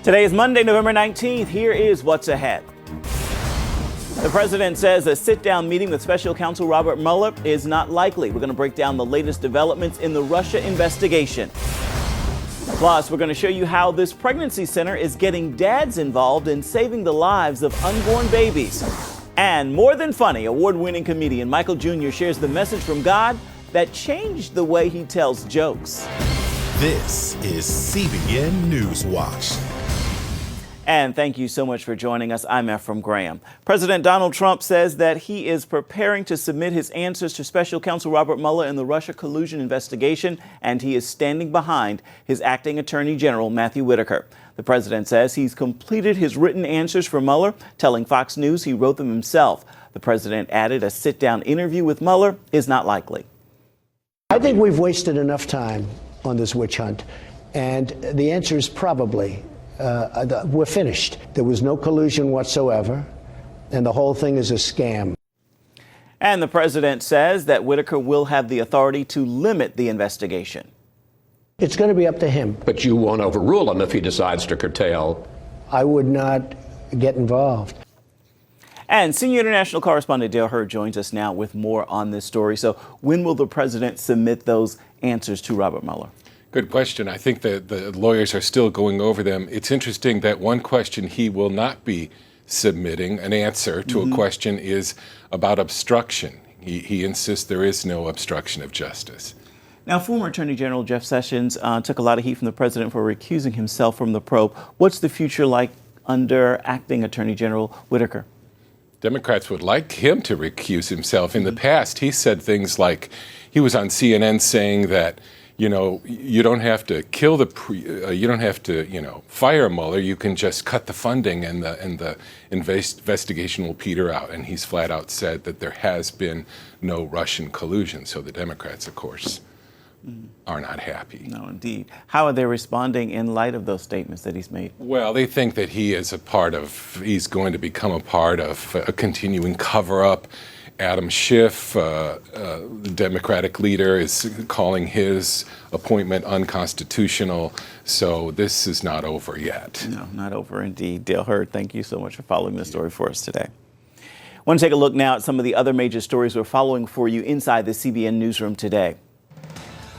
Today is Monday, November 19th. Here is what's ahead. The president says a sit-down meeting with special counsel Robert Mueller is not likely. We're going to break down the latest developments in the Russia investigation. Plus, we're going to show you how this pregnancy center is getting dads involved in saving the lives of unborn babies. And more than funny, award-winning comedian Michael Jr. shares the message from God that changed the way he tells jokes. This is CBN NewsWatch. And thank you so much for joining us. I'm Ephraim Graham. President Donald Trump says that he is preparing to submit his answers to special counsel Robert Mueller in the Russia collusion investigation, and he is standing behind his acting attorney general, Matthew Whitaker. The president says he's completed his written answers for Mueller, telling Fox News he wrote them himself. The president added a sit-down interview with Mueller is not likely. I think we've wasted enough time on this witch hunt, and the answer is probably we're finished. There was no collusion whatsoever, and the whole thing is a scam. And the president says that Whitaker will have the authority to limit the investigation. It's going to be up to him. But you won't overrule him if he decides to curtail. I would not get involved. And senior international correspondent Dale Hurd joins us now with more on this story. So when will the president submit those answers to Robert Mueller? Good question. I think that the lawyers are still going over them. It's interesting that one question he will not be submitting an answer to a question is about obstruction. He insists there is no obstruction of justice. Now, former Attorney General Jeff Sessions took a lot of heat from the president for recusing himself from the probe. What's the future like under acting Attorney General Whitaker? Democrats would like him to recuse himself. In the past, he said things like, he was on CNN saying that, you know, you don't have to kill you don't have to, fire Mueller. You can just cut the funding and the investigation will peter out. And he's flat out said that there has been no Russian collusion. So the Democrats, of course, are not happy. No, indeed. How are they responding in light of those statements that he's made? Well, they think that he's going to become a part of a continuing cover-up. Adam Schiff, the Democratic leader, is calling his appointment unconstitutional. So this is not over yet. No, not over indeed. Dale Hurd, thank you so much for following this story for us today. I want to take a look now at some of the other major stories we're following for you inside the CBN newsroom today.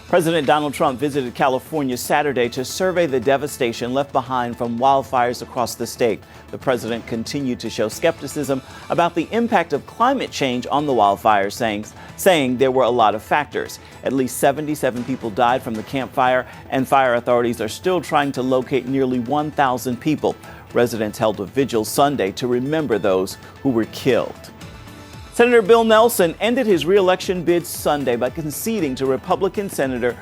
President Donald Trump visited California Saturday to survey the devastation left behind from wildfires across the state. The president continued to show skepticism about the impact of climate change on the wildfires, saying there were a lot of factors. At least 77 people died from the Camp Fire, and fire authorities are still trying to locate nearly 1,000 people. Residents held a vigil Sunday to remember those who were killed. Senator Bill Nelson ended his re-election bid Sunday by conceding to Republican Senator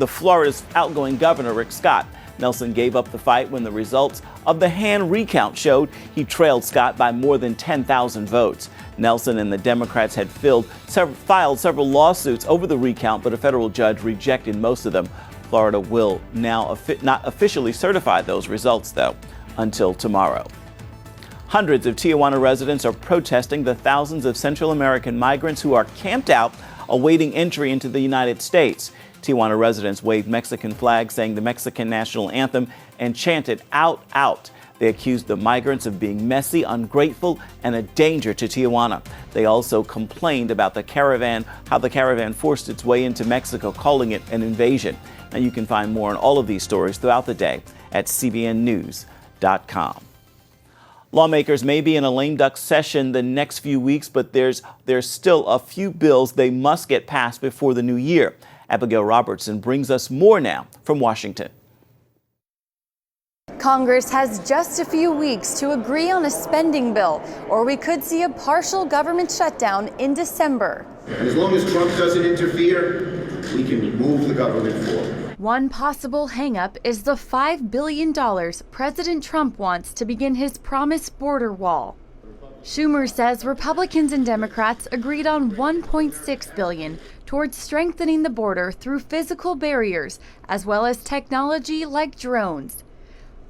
Florida's outgoing governor, Rick Scott. Nelson gave up the fight when the results of the hand recount showed he trailed Scott by more than 10,000 votes. Nelson and the Democrats had filed several lawsuits over the recount, but a federal judge rejected most of them. Florida will now not officially certify those results, though, until tomorrow. Hundreds of Tijuana residents are protesting the thousands of Central American migrants who are camped out awaiting entry into the United States. Tijuana residents waved Mexican flags, sang the Mexican national anthem, and chanted, "Out, out." They accused the migrants of being messy, ungrateful, and a danger to Tijuana. They also complained about how the caravan forced its way into Mexico, calling it an invasion. Now you can find more on all of these stories throughout the day at cbnnews.com. Lawmakers may be in a lame duck session the next few weeks, but there's still a few bills they must get passed before the new year. Abigail Robertson brings us more now from Washington. Congress has just a few weeks to agree on a spending bill, or we could see a partial government shutdown in December. As long as Trump doesn't interfere, we can move the government forward. One possible hangup is the $5 billion President Trump wants to begin his promised border wall. Schumer says Republicans and Democrats agreed on $1.6 billion towards strengthening the border through physical barriers, as well as technology like drones.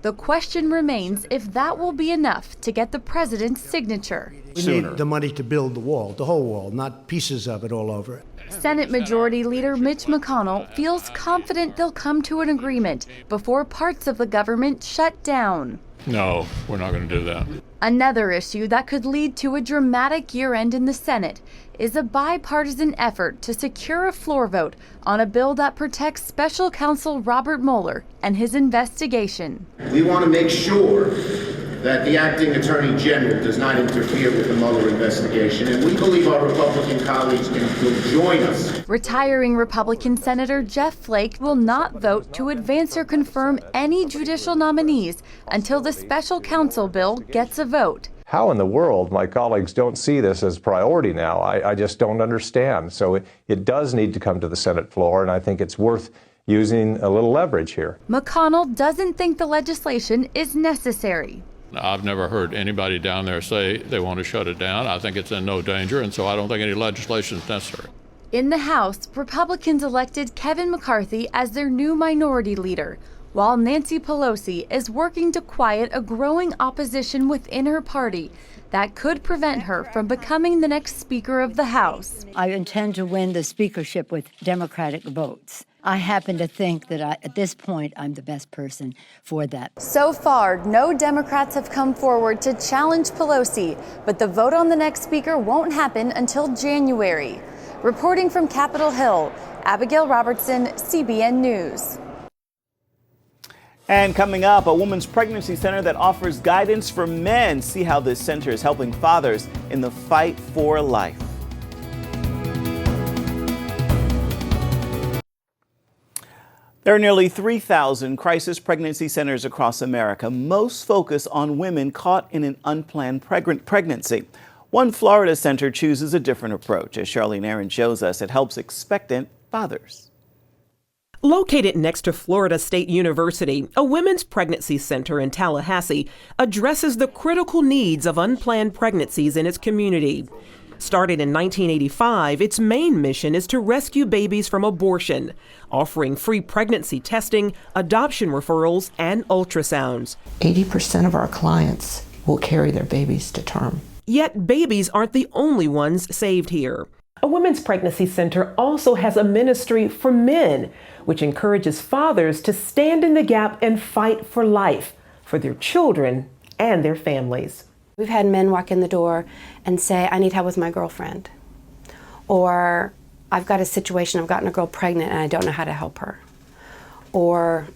The question remains if that will be enough to get the president's signature. We need the money to build the wall, the whole wall, not pieces of it all over. Senate Majority Leader Mitch McConnell feels confident they'll come to an agreement before parts of the government shut down. No, we're not going to do that. Another issue that could lead to a dramatic year-end in the Senate is a bipartisan effort to secure a floor vote on a bill that protects Special Counsel Robert Mueller and his investigation. We want to make sure that the acting Attorney General does not interfere with the Mueller investigation, and we believe our Republican colleagues will join us. Retiring Republican Senator Jeff Flake will not vote to advance or confirm any judicial nominees until the special counsel bill gets a vote. How in the world my colleagues don't see this as priority now, I just don't understand. So it does need to come to the Senate floor, and I think it's worth using a little leverage here. McConnell doesn't think the legislation is necessary. I've never heard anybody down there say they want to shut it down. I think it's in no danger, and so I don't think any legislation is necessary. In the House, Republicans elected Kevin McCarthy as their new minority leader, while Nancy Pelosi is working to quiet a growing opposition within her party that could prevent her from becoming the next Speaker of the House. I intend to win the speakership with Democratic votes. I happen to think that at this point, I'm the best person for that. So far, no Democrats have come forward to challenge Pelosi, but the vote on the next Speaker won't happen until January. Reporting from Capitol Hill, Abigail Robertson, CBN News. And coming up, a women's pregnancy center that offers guidance for men. See how this center is helping fathers in the fight for life. There are nearly 3,000 crisis pregnancy centers across America. Most focus on women caught in an unplanned pregnancy. One Florida center chooses a different approach. As Charlene Aaron shows us, it helps expectant fathers. Located next to Florida State University, a women's pregnancy center in Tallahassee addresses the critical needs of unplanned pregnancies in its community. Started in 1985, its main mission is to rescue babies from abortion, offering free pregnancy testing, adoption referrals, and ultrasounds. 80% of our clients will carry their babies to term. Yet babies aren't the only ones saved here. A women's pregnancy center also has a ministry for men, which encourages fathers to stand in the gap and fight for life, for their children and their families. We've had men walk in the door and say, I need help with my girlfriend. Or I've got a situation, I've gotten a girl pregnant and I don't know how to help her. Or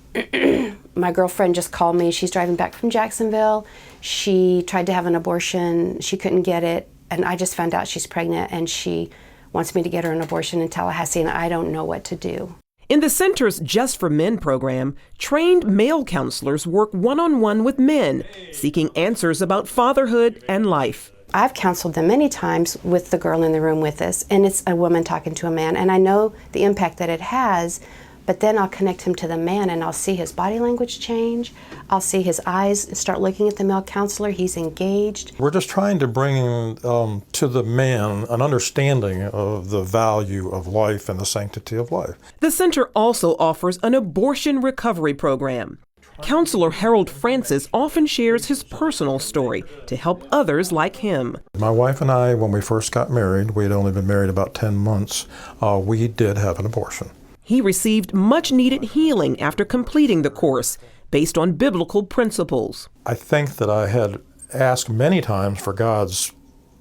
my girlfriend just called me, she's driving back from Jacksonville. She tried to have an abortion, she couldn't get it, and I just found out she's pregnant and she wants me to get her an abortion in Tallahassee and I don't know what to do. In the center's Just for Men program, trained male counselors work one-on-one with men, seeking answers about fatherhood and life. I've counseled them many times with the girl in the room with us, and it's a woman talking to a man, and I know the impact that it has, but then I'll connect him to the man and I'll see his body language change. I'll see his eyes start looking at the male counselor. He's engaged. We're just trying to bring to the man an understanding of the value of life and the sanctity of life. The center also offers an abortion recovery program. Counselor Harold Francis often shares his personal story to help others like him. My wife and I, when we first got married, we had only been married about 10 months, we did have an abortion. He received much-needed healing after completing the course, based on biblical principles. I think that I had asked many times for God's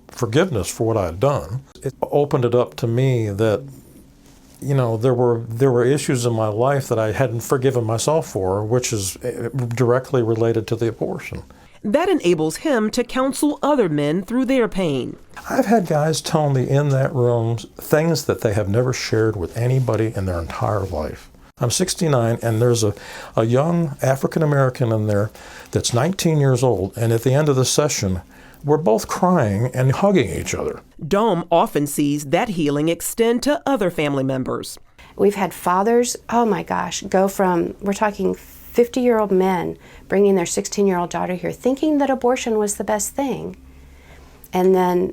forgiveness for what I had done. It opened it up to me that, you know, there were issues in my life that I hadn't forgiven myself for, which is directly related to the abortion. That enables him to counsel other men through their pain. I've had guys tell me in that room things that they have never shared with anybody in their entire life. I'm 69, and there's a young African American in there that's 19 years old, and at the end of the session, we're both crying and hugging each other. Dome often sees that healing extend to other family members. We've had fathers, oh my gosh, go from, we're talking 50-year-old men bringing their 16-year-old daughter here thinking that abortion was the best thing, and then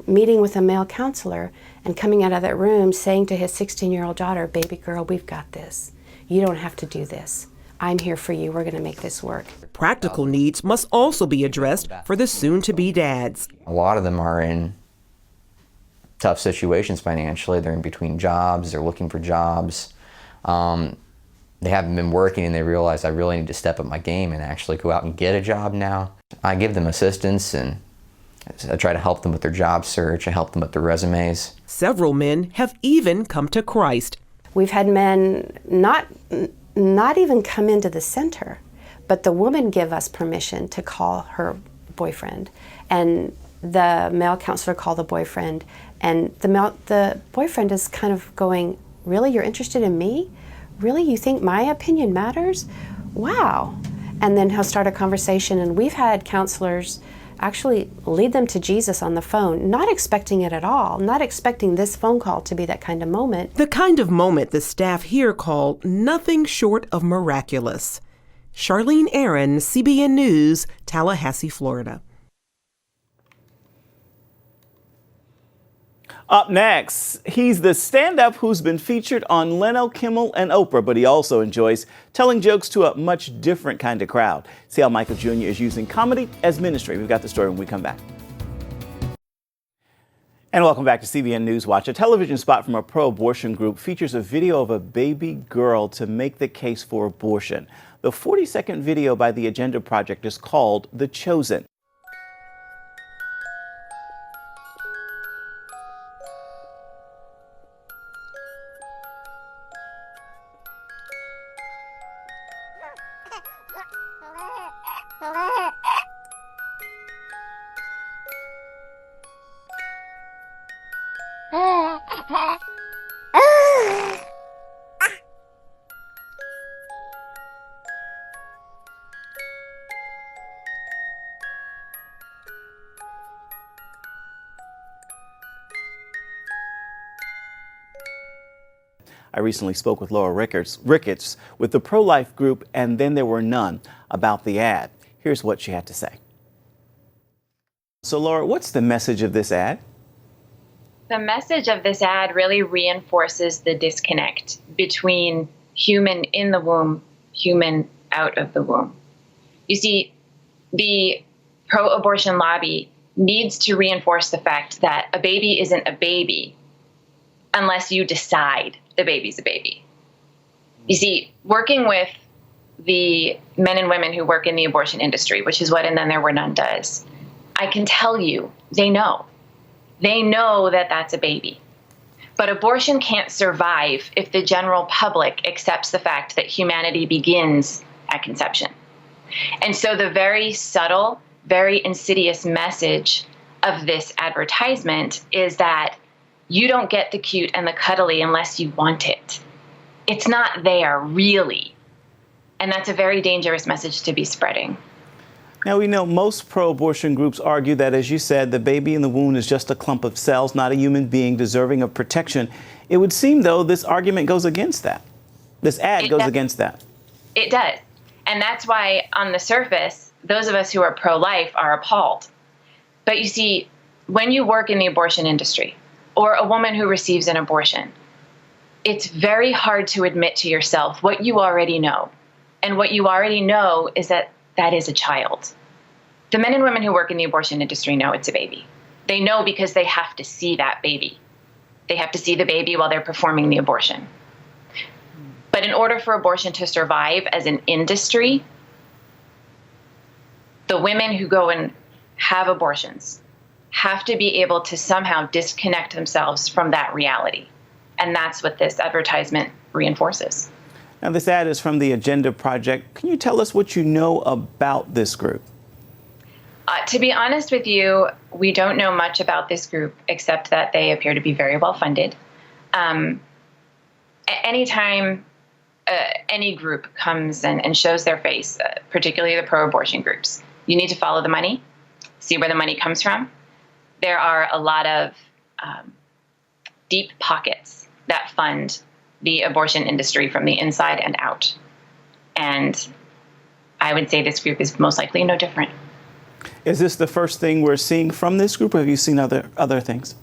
meeting with a male counselor and coming out of that room saying to his 16-year-old daughter, baby girl, we've got this. You don't have to do this. I'm here for you. We're going to make this work. Practical needs must also be addressed for the soon-to-be dads. A lot of them are in tough situations financially. They're in between jobs, they're looking for jobs. They haven't been working and they realize I really need to step up my game and actually go out and get a job now. I give them assistance and I try to help them with their job search. I help them with their resumes. Several men have even come to Christ. We've had men not even come into the center, but the woman give us permission to call her boyfriend, and the male counselor call the boyfriend, and the boyfriend is kind of going, really, you're interested in me? Really, you think my opinion matters? Wow. And then he'll start a conversation, and we've had counselors actually lead them to Jesus on the phone, not expecting it at all, not expecting this phone call to be that kind of moment. The kind of moment the staff here call nothing short of miraculous. Charlene Aaron, CBN News, Tallahassee, Florida. Up next, he's the stand-up who's been featured on Leno, Kimmel, and Oprah, but he also enjoys telling jokes to a much different kind of crowd. See how Michael Jr. is using comedy as ministry. We've got the story when we come back. And welcome back to CBN NewsWatch. A television spot from a pro-abortion group features a video of a baby girl to make the case for abortion. The 40-second video by the Agenda Project is called The Chosen. I recently spoke with Laura Ricketts with the ProLife group, and then there were none about the ad. Here's what she had to say. So Laura, what's the message of this ad? The message of this ad really reinforces the disconnect between human in the womb, human out of the womb. You see, the pro-abortion lobby needs to reinforce the fact that a baby isn't a baby unless you decide the baby's a baby. You see, working with the men and women who work in the abortion industry, which is what And Then There Were None does, I can tell you, they know. They know that that's a baby. But abortion can't survive if the general public accepts the fact that humanity begins at conception. And so the very subtle, very insidious message of this advertisement is that you don't get the cute and the cuddly unless you want it. It's not there, really. And that's a very dangerous message to be spreading. Now, we know most pro-abortion groups argue that, as you said, the baby in the womb is just a clump of cells, not a human being deserving of protection. It would seem, though, this argument goes against that. This ad goes against that. It does. And that's why, on the surface, those of us who are pro-life are appalled. But you see, when you work in the abortion industry, or a woman who receives an abortion, it's very hard to admit to yourself what you already know. And what you already know is that that is a child. The men and women who work in the abortion industry know it's a baby. They know because they have to see that baby. They have to see the baby while they're performing the abortion. But in order for abortion to survive as an industry, the women who go and have abortions have to be able to somehow disconnect themselves from that reality. And that's what this advertisement reinforces. Now, this ad is from the Agenda Project. Can you tell us what you know about this group? To be honest with you, we don't know much about this group except that they appear to be very well funded. Anytime any group comes and shows their face, particularly the pro-abortion groups, you need to follow the money, see where the money comes from. There are a lot of deep pockets that fund the abortion industry from the inside and out. And I would say this group is most likely no different. Is this the first thing we're seeing from this group, or have you seen other things?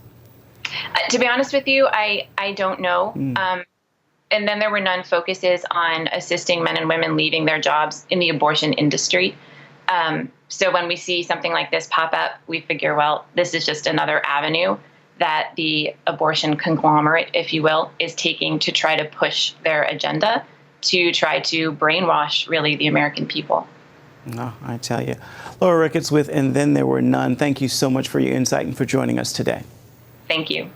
To be honest with you, I don't know. And Then There Were None focuses on assisting men and women leaving their jobs in the abortion industry. So when we see something like this pop up, we figure, well, this is just another avenue that the abortion conglomerate, if you will, is taking to try to push their agenda, to try to brainwash, really, the American people. No, I tell you. Laura Ricketts with And Then There Were None. Thank you so much for your insight and for joining us today. Thank you.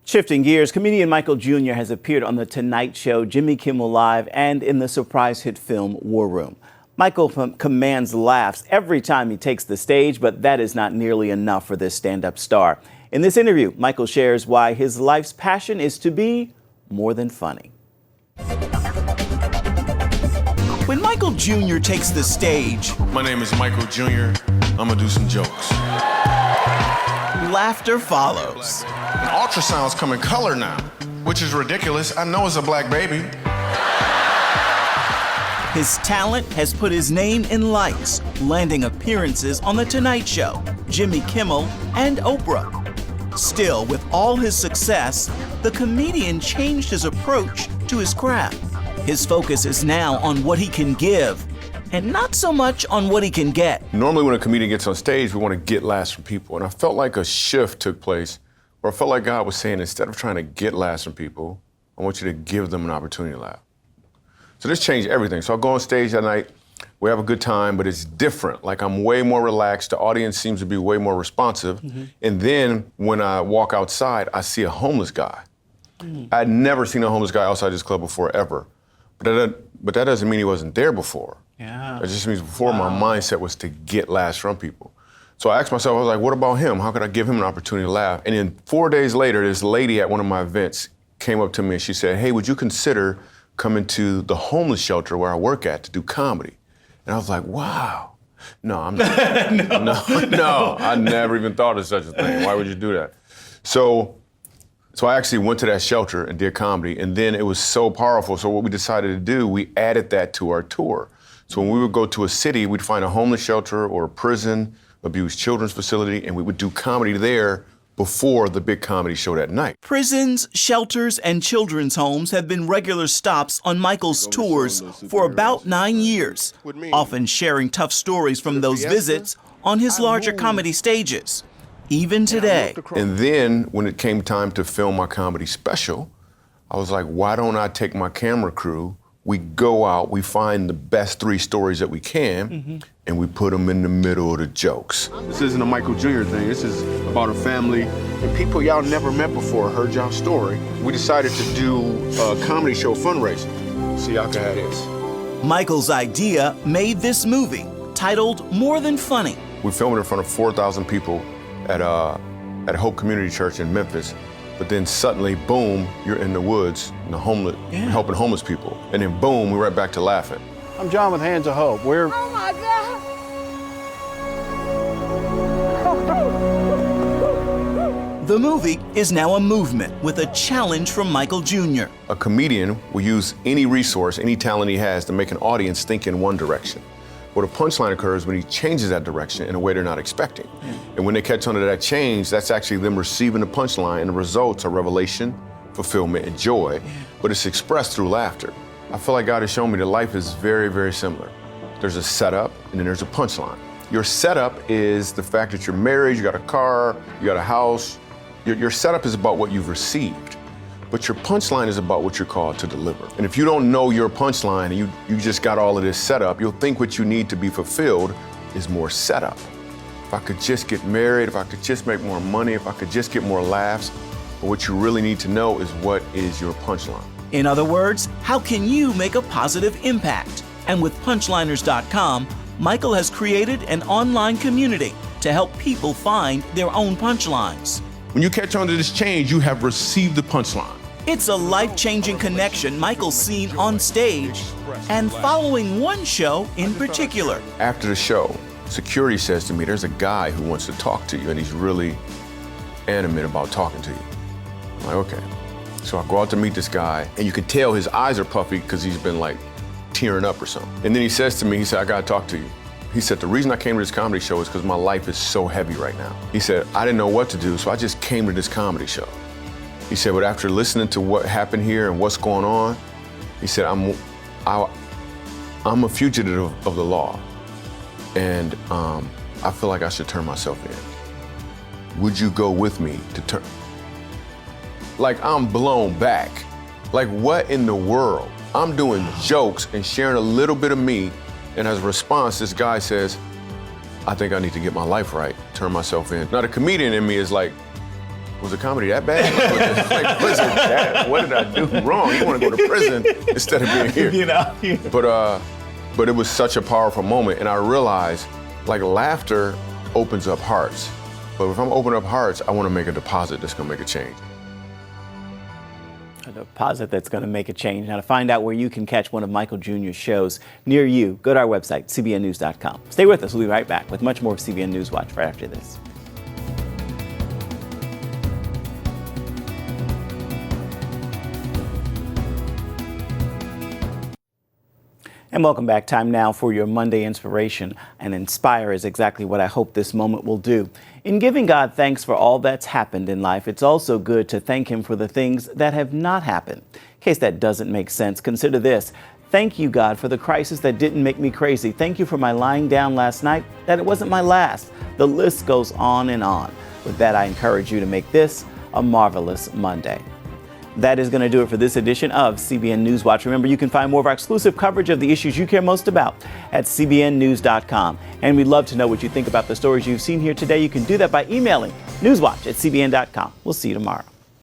Shifting gears, comedian Michael Jr. has appeared on The Tonight Show, Jimmy Kimmel Live, and in the surprise hit film War Room. Michael commands laughs every time he takes the stage, but that is not nearly enough for this stand-up star. In this interview, Michael shares why his life's passion is to be more than funny. When Michael Jr. takes the stage, my name is Michael Jr. I'm gonna do some jokes. Laughter follows. And ultrasounds come in color now, which is ridiculous. I know it's a black baby. His talent has put his name in lights, landing appearances on The Tonight Show, Jimmy Kimmel, and Oprah. Still, with all his success, the comedian changed his approach to his craft. His focus is now on what he can give, and not so much on what he can get. Normally when a comedian gets on stage, we want to get laughs from people. And I felt like a shift took place where I felt like God was saying, instead of trying to get laughs from people, I want you to give them an opportunity to laugh. So this changed everything. So I go on stage that night, we have a good time, but it's different. Like, I'm way more relaxed. The audience seems to be way more responsive. And then when I walk outside, I see a homeless guy. I'd never seen a homeless guy outside this club before, ever. But that doesn't mean he wasn't there before. Yeah. It just means before my mindset was to get laughs from people. So I asked myself, I was like, what about him? How could I give him an opportunity to laugh? And then 4 days later, this lady at one of my events came up to me and she said, hey, would you consider coming to the homeless shelter where I work at to do comedy? And I was like, wow. No, I'm not. no, I never even thought of such a thing. Why would you do that? So I actually went to that shelter and did comedy, and then it was so powerful. So what we decided to do, we added that to our tour. So when we would go to a city, we'd find a homeless shelter or a prison, abused children's facility, and we would do comedy there before the big comedy show that night. Prisons, shelters, and children's homes have been regular stops on Michael's tours for about 9 years, often sharing tough stories from those visits on his larger comedy stages. Even today. And then when it came time to film my comedy special, I was like, why don't I take my camera crew, we go out, we find the best 3 stories that we can, and we put them in the middle of the jokes. This isn't a Michael Jr. thing. This is about a family and people y'all never met before, heard y'all's story. We decided to do a comedy show fundraiser, so y'all can have this. Michael's idea made this movie, titled More Than Funny. We filmed it in front of 4,000 people at Hope Community Church in Memphis, but then suddenly, boom, you're in the woods, in the helping homeless people, and then boom, we're right back to laughing. I'm John with Hands of Hope. We're Oh my God! The movie is now a movement with a challenge from Michael Jr. A comedian will use any resource, any talent he has to make an audience think in one direction. Well, the punchline occurs when he changes that direction in a way they're not expecting. And when they catch on to that change, that's actually them receiving the punchline, and the results are revelation, fulfillment, and joy, but it's expressed through laughter. I feel like God has shown me that life is very, very similar. There's a setup, and then there's a punchline. Your setup is the fact that you're married, you got a car, you got a house. Your setup is about what you've received, but your punchline is about what you're called to deliver. And if you don't know your punchline and you just got all of this setup, you'll think what you need to be fulfilled is more setup. If I could just get married, if I could just make more money, if I could just get more laughs, but what you really need to know is what is your punchline. In other words, how can you make a positive impact? And with punchliners.com, Michael has created an online community to help people find their own punchlines. When you catch on to this change, you have received the punchline. It's a life-changing connection Michael's seen on stage and following one show in particular. After the show, security says to me, there's a guy who wants to talk to you, and he's really animate about talking to you. I'm like, okay. So I go out to meet this guy, and you can tell his eyes are puffy because he's been like tearing up or something. And then he says to me, he said, I gotta talk to you. He said, the reason I came to this comedy show is because my life is so heavy right now. He said, I didn't know what to do, so I just came to this comedy show. He said, but after listening to what happened here and what's going on, he said, I'm a fugitive of the law, and I feel like I should turn myself in. would you go with me to turn? Like, I'm blown back. Like, what in the world? I'm doing jokes and sharing a little bit of me, and as a response, this guy says, I think I need to get my life right, turn myself in. Now, the comedian in me is like, was the comedy that bad? Like, prison, Dad, what did I do wrong? You want to go to prison instead of being here. You know? But it was such a powerful moment, and I realized, like, laughter opens up hearts. But if I'm opening up hearts, I want to make a deposit that's going to make a change. A deposit that's going to make a change. Now, to find out where you can catch one of Michael Jr.'s shows near you, go to our website, cbnnews.com. Stay with us. We'll be right back with much more of CBN News Watch right after this. And welcome back. Time now for your Monday inspiration. And inspire is exactly what I hope this moment will do. In giving God thanks for all that's happened in life, it's also good to thank Him for the things that have not happened. In case that doesn't make sense, consider this. Thank you, God, for the crisis that didn't make me crazy. Thank you for my lying down last night, that it wasn't my last. The list goes on and on. With that, I encourage you to make this a marvelous Monday. That is going to do it for this edition of CBN News Watch. Remember, you can find more of our exclusive coverage of the issues you care most about at cbnnews.com. And we'd love to know what you think about the stories you've seen here today. You can do that by emailing newswatch@cbn.com. We'll see you tomorrow.